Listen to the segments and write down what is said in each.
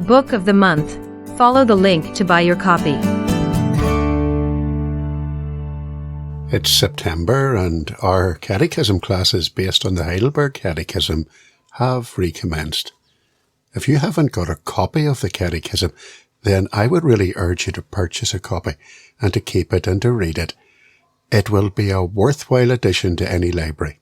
Book of the Month. Follow the link to buy your copy. It's September and our catechism classes based on the Heidelberg Catechism have recommenced. If you haven't got a copy of the catechism, then I would really urge you to purchase a copy and to keep it and to read it. It will be a worthwhile addition to any library,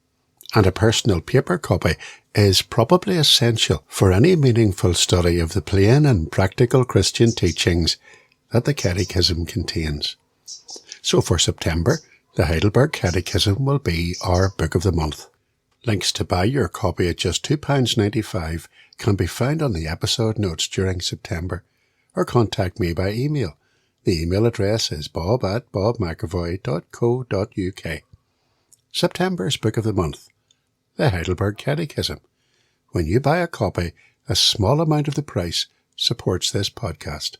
and a personal paper copy is probably essential for any meaningful study of the plain and practical Christian teachings that the Catechism contains. So for September, the Heidelberg Catechism will be our Book of the Month. Links to buy your copy at just £2.95 can be found on the episode notes during September, or contact me by email. The email address is bob@bobmcavoy.co.uk. September's Book of the Month, the Heidelberg Catechism. When you buy a copy, a small amount of the price supports this podcast.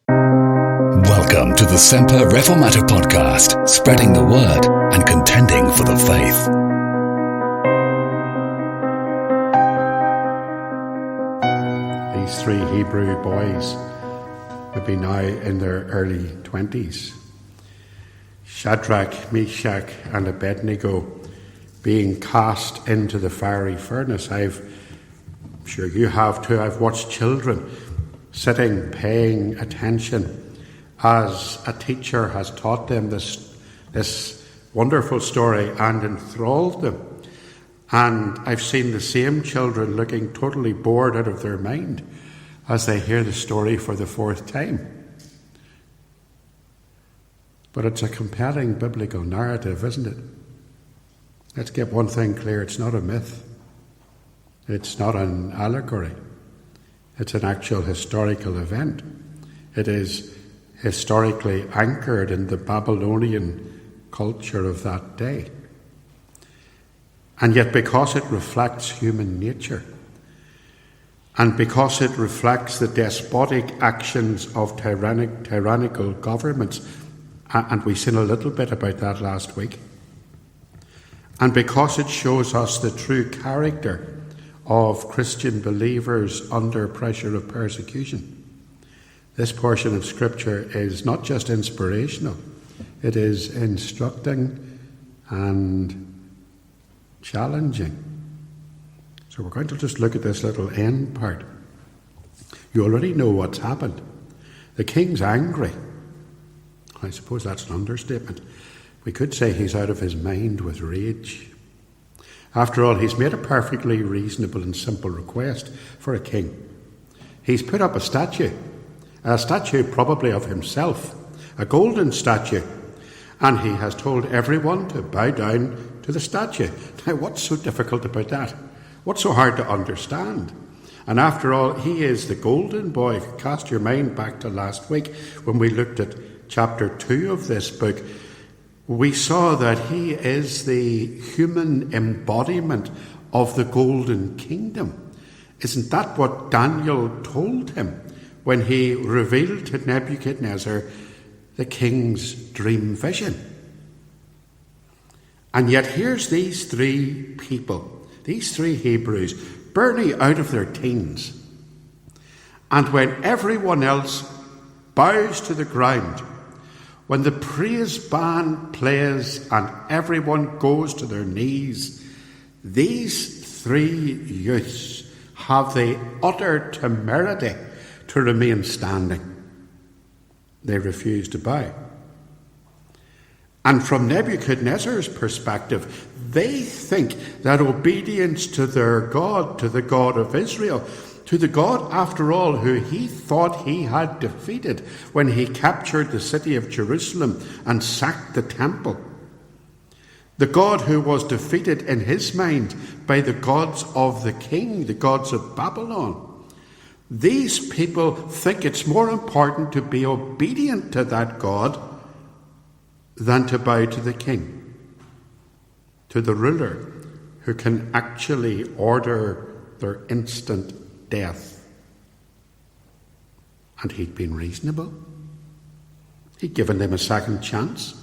Welcome to the Semper Reformator podcast, spreading the word and contending for the faith. These three Hebrew boys would be now in their early 20s. Shadrach, Meshach, and Abednego being cast into the fiery furnace. I'm sure you have too. I've watched children sitting, paying attention as a teacher has taught them this wonderful story and enthralled them. And I've seen the same children looking totally bored out of their mind as they hear the story for the fourth time. But it's a compelling biblical narrative, isn't it? Let's get one thing clear. It's not a myth. It's not an allegory. It's an actual historical event. It is historically anchored in the Babylonian culture of that day. And yet, because it reflects human nature, and because it reflects the despotic actions of tyrannical governments, and we've seen a little bit about that last week, and because it shows us the true character of Christian believers under pressure of persecution, this portion of Scripture is not just inspirational, it is instructing and challenging. So we're going to just look at this little end part. You already know what's happened. The king's angry. I suppose that's an understatement. We could say he's out of his mind with rage. After all, he's made a perfectly reasonable and simple request for a king. He's put up a statue probably of himself, a golden statue, and he has told everyone to bow down to the statue. Now, what's so difficult about that? What's so hard to understand? And after all, he is the golden boy. If you cast your mind back to last week when we looked at chapter 2 of this book, we saw that he is the human embodiment of the golden kingdom. Isn't that what Daniel told him when he revealed to Nebuchadnezzar the king's dream vision? And yet here's these three people, these three Hebrews, barely out of their teens. And when everyone else bows to the ground, when the praise band plays and everyone goes to their knees, these three youths have the utter temerity to remain standing. They refuse to bow. And from Nebuchadnezzar's perspective, they think that obedience to their God, to the God of Israel, to the God, after all, who he thought he had defeated when he captured the city of Jerusalem and sacked the temple, the God who was defeated in his mind by the gods of the king, the gods of Babylon, these people think it's more important to be obedient to that God than to bow to the king, to the ruler who can actually order their instant death. And he'd been reasonable. He'd given them a second chance.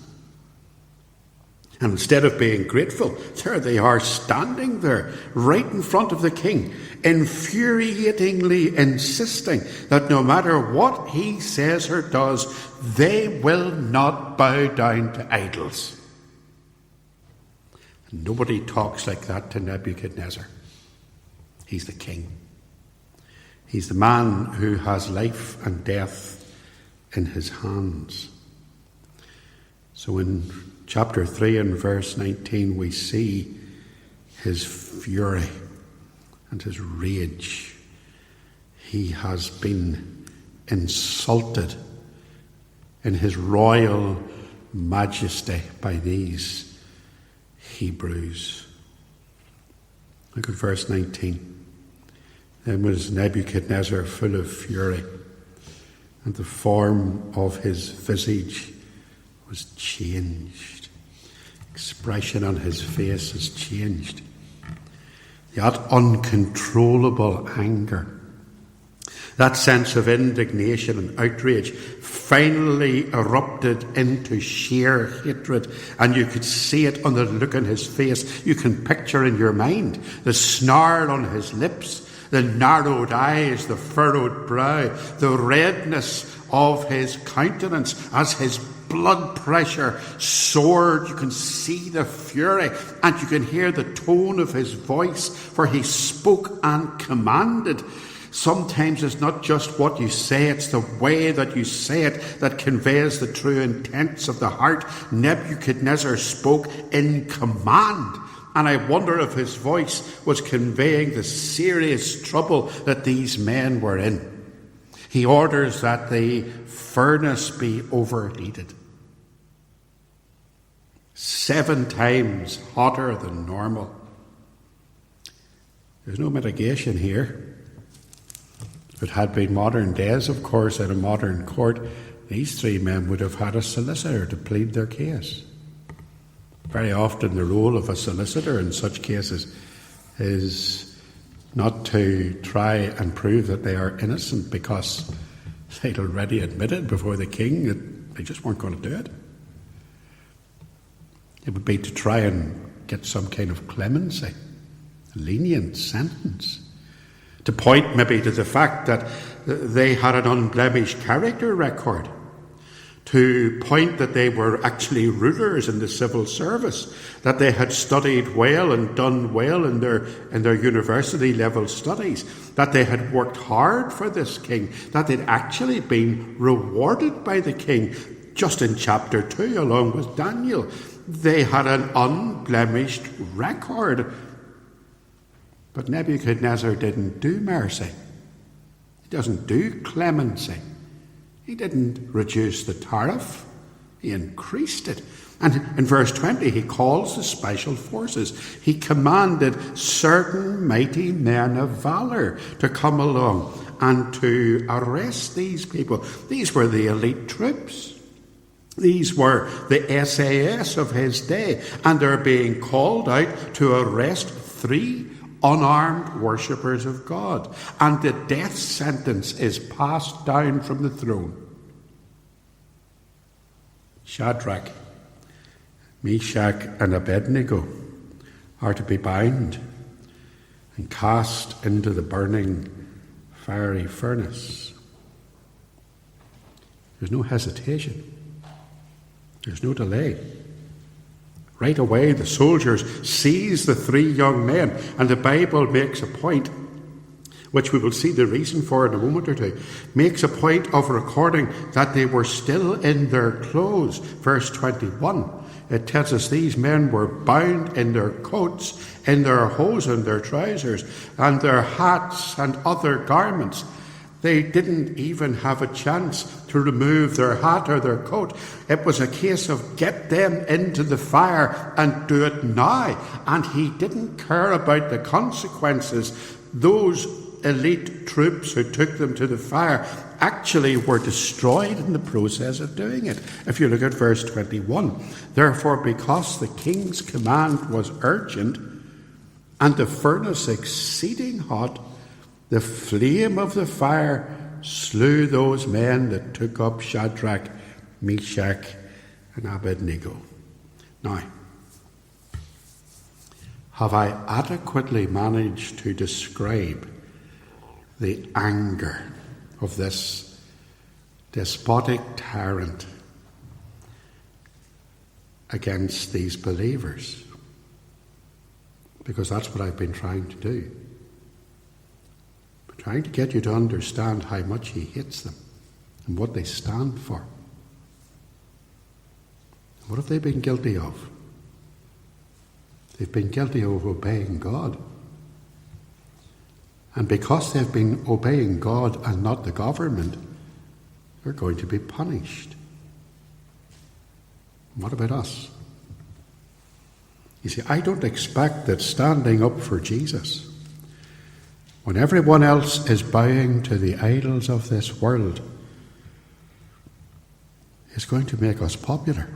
And instead of being grateful, there they are standing there, right in front of the king, infuriatingly insisting that no matter what he says or does, they will not bow down to idols. And nobody talks like that to Nebuchadnezzar. He's the king. He's the man who has life and death in his hands. So in chapter 3 and verse 19, we see his fury and his rage. He has been insulted in his royal majesty by these Hebrews. Look at verse 19. Then was Nebuchadnezzar full of fury, and the form of his visage was changed. Expression on his face has changed. That uncontrollable anger, that sense of indignation and outrage finally erupted into sheer hatred, and you could see it on the look on his face. You can picture in your mind the snarl on his lips, the narrowed eyes, the furrowed brow, the redness of his countenance as his blood pressure soared. You can see the fury, and you can hear the tone of his voice, for he spoke and commanded. Sometimes it's not just what you say, it's the way that you say it that conveys the true intents of the heart. Nebuchadnezzar spoke in command, and I wonder if his voice was conveying the serious trouble that these men were in. He orders that the furnace be overheated, 7 times hotter than normal. There's no mitigation here. If it had been modern days, of course, in a modern court, these 3 men would have had a solicitor to plead their case. Very often the role of a solicitor in such cases is not to try and prove that they are innocent, because they'd already admitted before the king that they just weren't going to do it. It would be to try and get some kind of clemency, a lenient sentence, to point maybe to the fact that they had an unblemished character record, to point that they were actually rulers in the civil service, that they had studied well and done well in their university level studies, that they had worked hard for this king, that they'd actually been rewarded by the king. Just in chapter 2, along with Daniel, they had an unblemished record. But Nebuchadnezzar didn't do mercy. He doesn't do clemency. He didn't reduce the tariff. He increased it. And in verse 20, he calls the special forces. He commanded certain mighty men of valor to come along and to arrest these people. These were the elite troops. These were the SAS of his day. And they're being called out to arrest 3 unarmed worshippers of God, and the death sentence is passed down from the throne. Shadrach, Meshach, and Abednego are to be bound and cast into the burning fiery furnace. There's no hesitation. There's no delay. Right away, the soldiers seize the 3 young men, and the Bible makes a point, which we will see the reason for in a moment or two, makes a point of recording that they were still in their clothes. Verse 21, it tells us these men were bound in their coats, in their hose and their trousers, and their hats and other garments. They didn't even have a chance to remove their hat or their coat. It was a case of get them into the fire and do it now. And he didn't care about the consequences. Those elite troops who took them to the fire actually were destroyed in the process of doing it. If you look at verse 21, therefore, because the king's command was urgent and the furnace exceeding hot, the flame of the fire slew those men that took up Shadrach, Meshach, and Abednego. Now, have I adequately managed to describe the anger of this despotic tyrant against these believers? Because that's what I've been trying to do. I'm trying to get you to understand how much he hates them and what they stand for. What have they been guilty of? They've been guilty of obeying God. And because they've been obeying God and not the government, they're going to be punished. What about us? You see, I don't expect that standing up for Jesus, when everyone else is bowing to the idols of this world, is going to make us popular.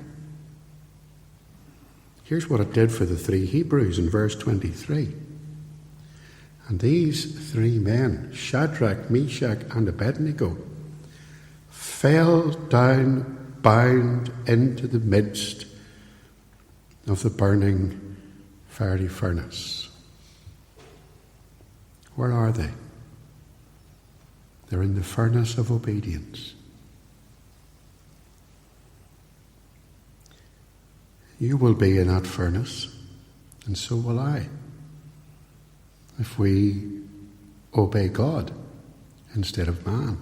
Here's what it did for the three Hebrews in verse 23. And these three men, Shadrach, Meshach, and Abednego, fell down bound into the midst of the burning fiery furnace. Where are they? They're in the furnace of obedience. You will be in that furnace, and so will I, if we obey God instead of man.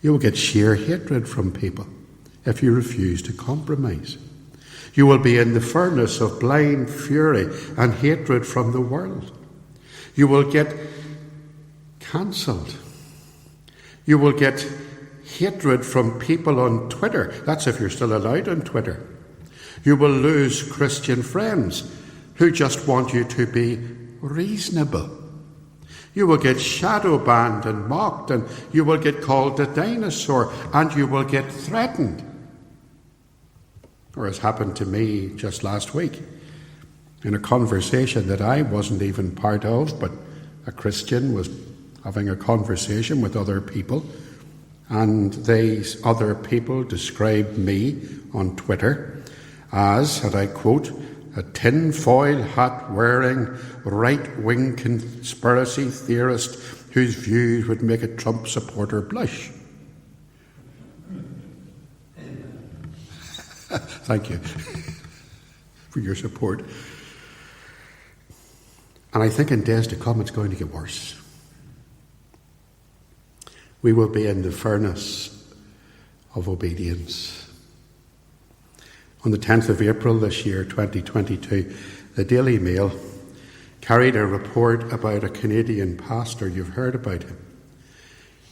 You will get sheer hatred from people if you refuse to compromise. You will be in the furnace of blind fury and hatred from the world. You will get cancelled. You will get hatred from people on Twitter. That's if you're still allowed on Twitter. You will lose Christian friends who just want you to be reasonable. You will get shadow banned and mocked, and you will get called a dinosaur, and you will get threatened. Or as happened to me just last week, in a conversation that I wasn't even part of, but a Christian was having a conversation with other people, and these other people described me on Twitter as, and I quote, a tinfoil hat-wearing, right-wing conspiracy theorist whose views would make a Trump supporter blush. Thank you for your support. And I think in days to come it's going to get worse. We will be in the furnace of obedience. On the 10th of April this year, 2022, the Daily Mail carried a report about a Canadian pastor. You've heard about him.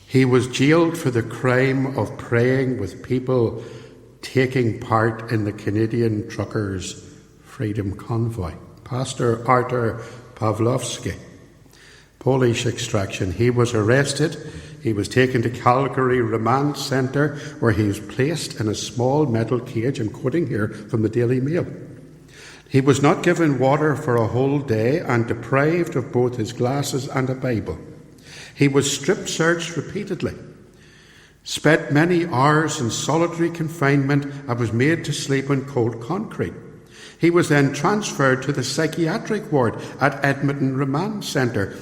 He was jailed for the crime of praying with people taking part in the Canadian Truckers' Freedom Convoy. Pastor Artur Pawlowski, Polish extraction. He was arrested. He was taken to Calgary Remand Centre, where he was placed in a small metal cage. I'm quoting here from the Daily Mail. He was not given water for a whole day and deprived of both his glasses and a Bible. He was strip-searched repeatedly, spent many hours in solitary confinement, and was made to sleep on cold concrete. He was then transferred to the psychiatric ward at Edmonton Remand Centre.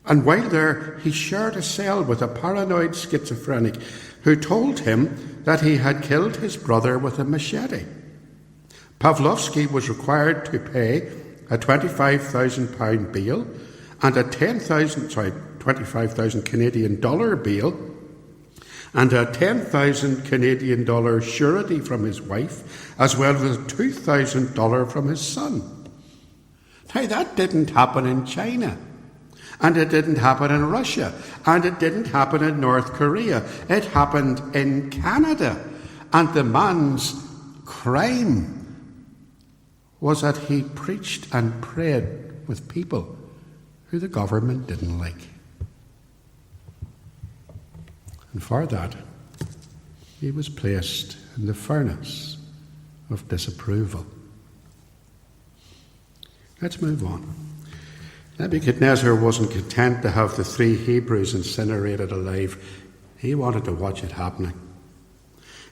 And while there, he shared a cell with a paranoid schizophrenic who told him that he had killed his brother with a machete. Pawlowski was required to pay a £25,000 bail and a $25,000 Canadian dollar bail and a $10,000 Canadian dollar surety from his wife, as well as a $2,000 from his son. Now, that didn't happen in China. And it didn't happen in Russia. And it didn't happen in North Korea. It happened in Canada. And the man's crime was that he preached and prayed with people who the government didn't like. And for that, he was placed in the furnace of disapproval. Let's move on. Nebuchadnezzar wasn't content to have the three Hebrews incinerated alive. He wanted to watch it happening.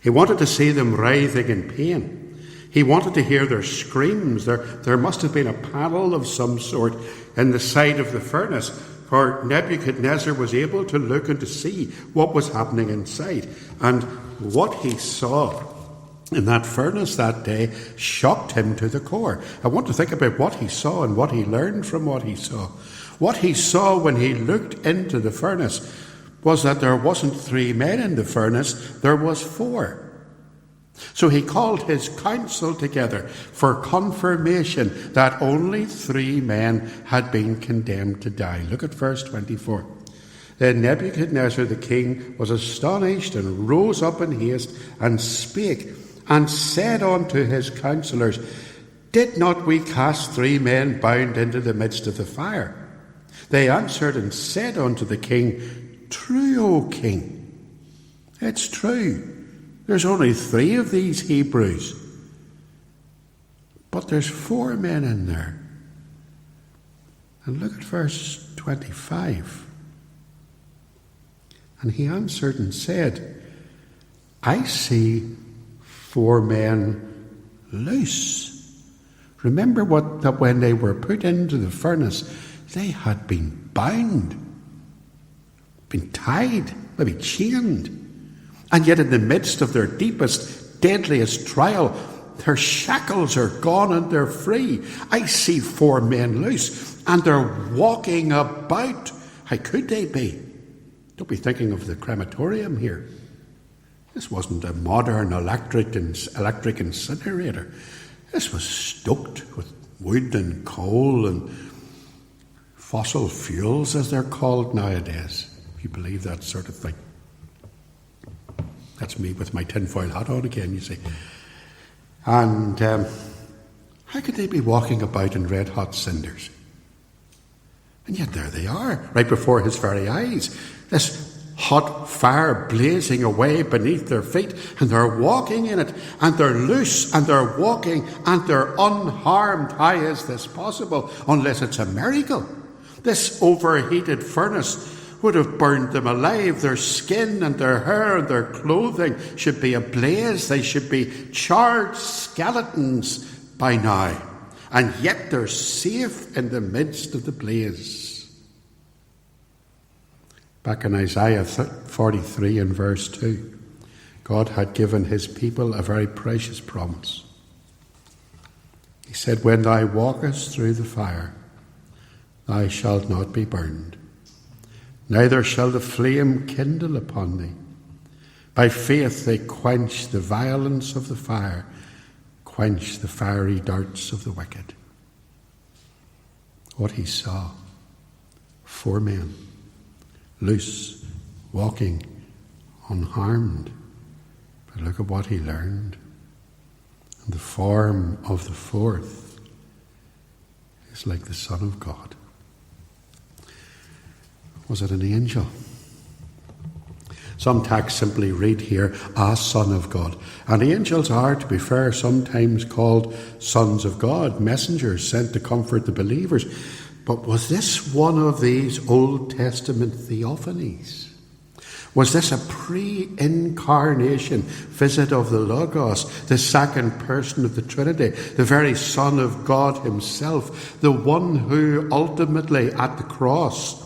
He wanted to see them writhing in pain. He wanted to hear their screams. There must have been a panel of some sort in the side of the furnace, for Nebuchadnezzar was able to look and to see what was happening inside. And what he saw in that furnace that day shocked him to the core. I want to think about what he saw and what he learned from what he saw. What he saw when he looked into the furnace was that there wasn't 3 men in the furnace, there was 4. So he called his council together for confirmation that only 3 men had been condemned to die. Look at verse 24. Then Nebuchadnezzar the king was astonished and rose up in haste and spake and said unto his counselors, Did not we cast 3 men bound into the midst of the fire? They answered and said unto the king, True, O king. It's true. There's only 3 of these Hebrews. But there's 4 men in there. And look at verse 25. And he answered and said, I see 4 men loose. Remember that when they were put into the furnace, they had been bound, been tied, maybe chained. And yet in the midst of their deepest, deadliest trial, their shackles are gone and they're free. I see 4 men loose and they're walking about. How could they be? Don't be thinking of the crematorium here. This wasn't a modern electric incinerator. This was stoked with wood and coal and fossil fuels, as they're called nowadays, if you believe that sort of thing. That's me with my tinfoil hat on again, you see. And how could they be walking about in red-hot cinders? And yet there they are, right before his very eyes. This hot fire blazing away beneath their feet, and they're walking in it, and they're loose, and they're walking, and they're unharmed. How is this possible? Unless it's a miracle. This overheated furnace would have burned them alive. Their skin and their hair and their clothing should be ablaze. They should be charred skeletons by now. And yet they're safe in the midst of the blaze. Back in Isaiah 43 and verse 2, God had given his people a very precious promise. He said, When thou walkest through the fire, thou shalt not be burned, neither shall the flame kindle upon thee. By faith they quench the violence of the fire, quench the fiery darts of the wicked. What he saw, 4 men, loose, walking, unharmed. But look at what he learned. And the form of the 4th is like the Son of God. Was it an angel? Some texts simply read here, a Son of God. And angels are, to be fair, sometimes called sons of God, messengers sent to comfort the believers. But was this one of these Old Testament theophanies? Was this a pre-incarnation visit of the Logos, the second person of the Trinity, the very Son of God himself, the one who ultimately at the cross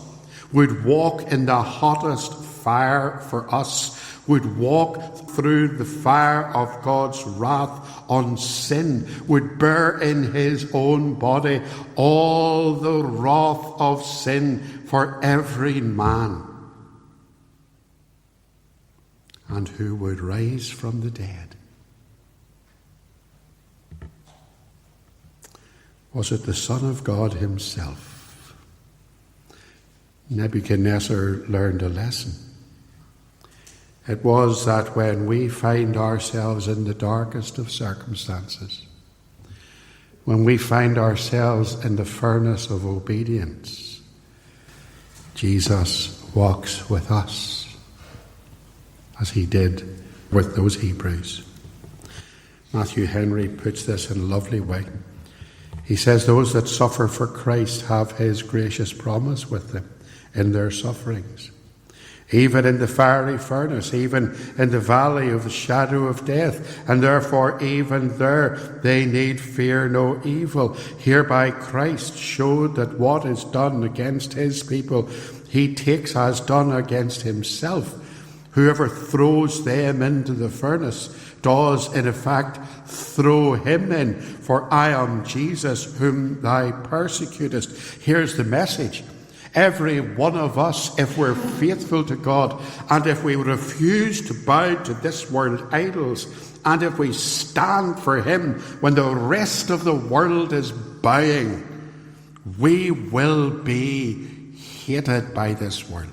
would walk in the hottest fire for us, would walk through the fire of God's wrath on sin, would bear in his own body all the wrath of sin for every man, and who would rise from the dead? Was it the Son of God himself? Nebuchadnezzar learned a lesson. It was that when we find ourselves in the darkest of circumstances, when we find ourselves in the furnace of obedience, Jesus walks with us, as he did with those Hebrews. Matthew Henry puts this in a lovely way. He says, those that suffer for Christ have his gracious promise with them in their sufferings. even in the fiery furnace, even in the valley of the shadow of death. And therefore even there they need fear no evil. Hereby Christ showed that what is done against his people, he takes as done against himself. Whoever throws them into the furnace does in effect throw him in. For I am Jesus whom thou persecutest. Here's the message. Every one of us, if we're faithful to God, and if we refuse to bow to this world idols, and if we stand for him when the rest of the world is bowing, we will be hated by this world.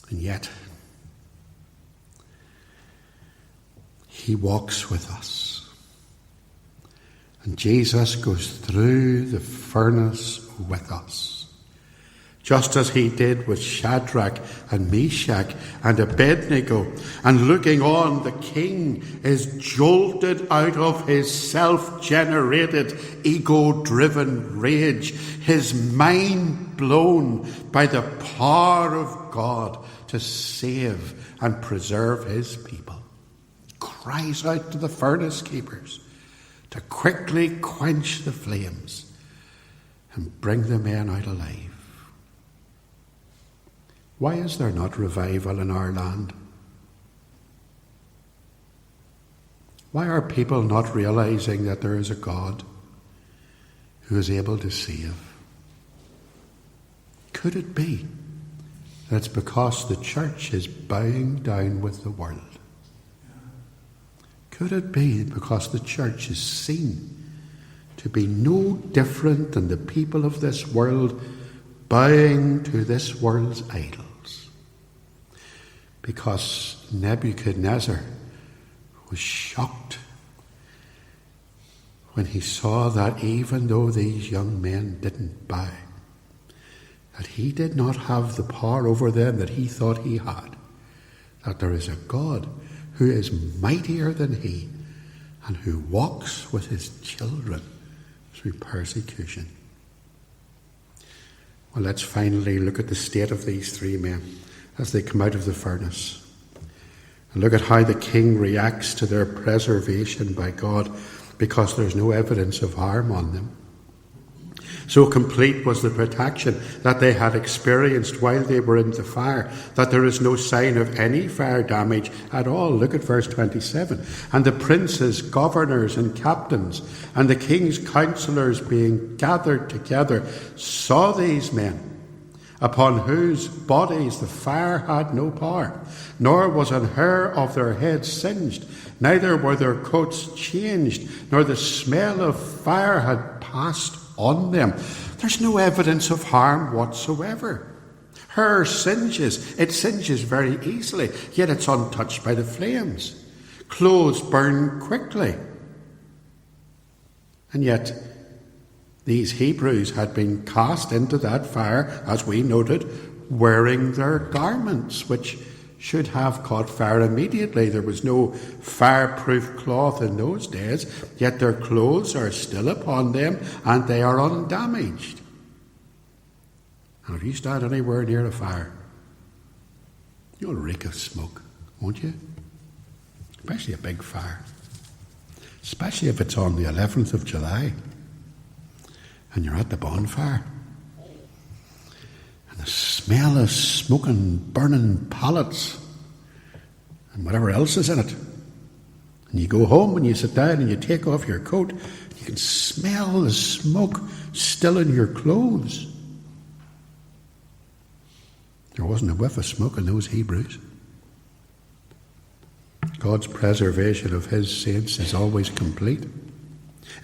And yet, he walks with us. And Jesus goes through the furnace with us. Just as he did with Shadrach and Meshach and Abednego. And looking on, the king is jolted out of his self-generated, ego-driven rage. His mind blown by the power of God to save and preserve his people. Cries out to the furnace keepers to quickly quench the flames and bring the men out alive. Why is there not revival in our land? Why are people not realizing that there is a God who is able to save? Could it be that it's because the church is bowing down with the world? Could it be because the church is seen to be no different than the people of this world bowing to this world's idols? Because Nebuchadnezzar was shocked when he saw that even though these young men didn't bow, that he did not have the power over them that he thought he had, that there is a God who is mightier than he, and who walks with his children through persecution. Well, let's finally look at the state of these three men as they come out of the furnace. And look at how the king reacts to their preservation by God, because there's no evidence of harm on them. So complete was the protection that they had experienced while they were in the fire, that there is no sign of any fire damage at all. Look at verse 27. And the princes, governors, and captains, and the king's counselors being gathered together, saw these men, upon whose bodies the fire had no power, nor was an hair of their heads singed, neither were their coats changed, nor the smell of fire had passed on them. There's no evidence of harm whatsoever. Hair singes. It singes very easily, yet it's untouched by the flames. Clothes burn quickly. And yet, these Hebrews had been cast into that fire, as we noted, wearing their garments, which should have caught fire immediately. There was no fireproof cloth in those days, yet their clothes are still upon them and they are undamaged. And if you stand anywhere near a fire, you'll reek of smoke, won't you? Especially a big fire. Especially if it's on the 11th of July and you're at the bonfire. The smell of smoking, burning pallets and whatever else is in it. And you go home and you sit down and you take off your coat. You can smell the smoke still in your clothes. There wasn't a whiff of smoke in those Hebrews. God's preservation of his saints is always complete.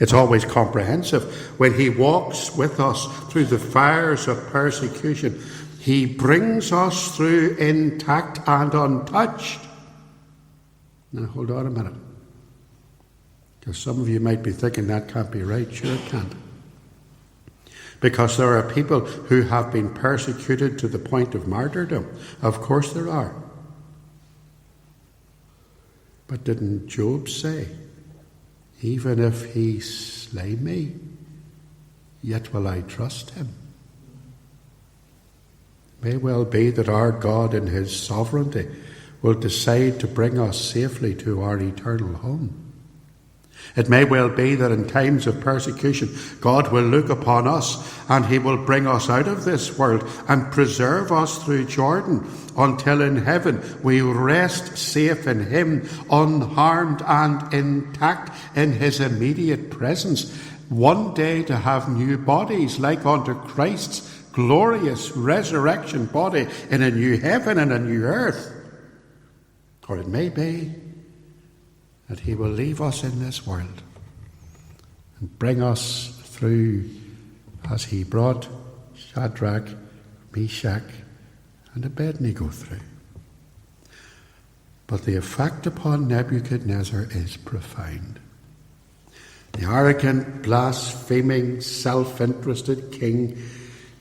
It's always comprehensive. When he walks with us through the fires of persecution, he brings us through intact and untouched. Now, hold on a minute. Because some of you might be thinking that can't be right. Sure it can't. Because there are people who have been persecuted to the point of martyrdom. Of course there are. But didn't Job say, even if he slay me, yet will I trust him? may well be that our God in his sovereignty will decide to bring us safely to our eternal home. It may well be that in times of persecution, God will look upon us and he will bring us out of this world and preserve us through Jordan until in heaven we rest safe in him, unharmed and intact in his immediate presence. One day to have new bodies like unto Christ's glorious resurrection body in a new heaven and a new earth. Or it may be that he will leave us in this world and bring us through as he brought Shadrach, Meshach, and Abednego through. But the effect upon Nebuchadnezzar is profound. The arrogant, blaspheming, self-interested king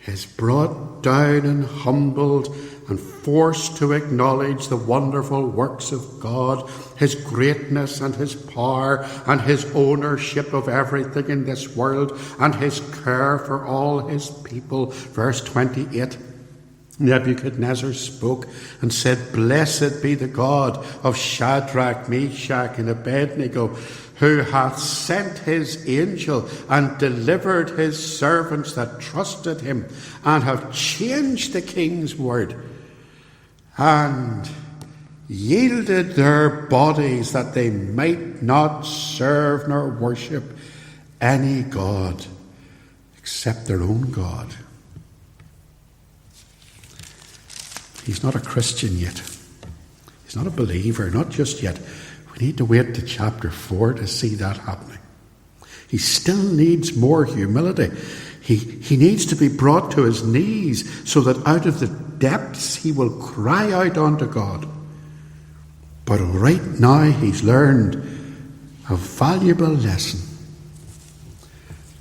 is brought down and humbled and forced to acknowledge the wonderful works of God, his greatness and his power and his ownership of everything in this world and his care for all his people. Verse 28, Nebuchadnezzar spoke and said, "Blessed be the God of Shadrach, Meshach, and Abednego, who hath sent his angel and delivered his servants that trusted him, and have changed the king's word, and yielded their bodies that they might not serve nor worship any god except their own God." He's not a Christian yet. He's not a believer, not just yet. We need to wait to chapter 4 to see that happening. He still needs more humility. He needs to be brought to his knees so that out of the depths he will cry out unto God. But right now he's learned a valuable lesson,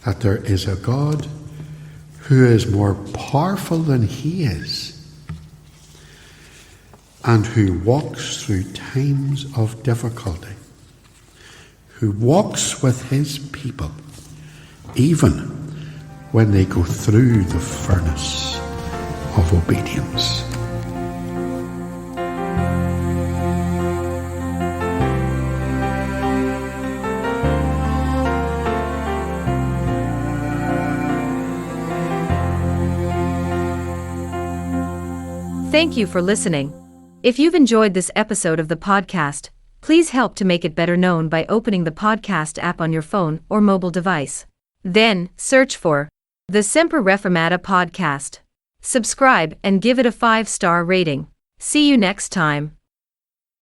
that there is a God who is more powerful than he is, and who walks through times of difficulty, who walks with his people, even when they go through the furnace of obedience. Thank you for listening. If you've enjoyed this episode of the podcast, please help to make it better known by opening the podcast app on your phone or mobile device. Then, search for the Semper Reformata podcast. Subscribe and give it a 5-star rating. See you next time.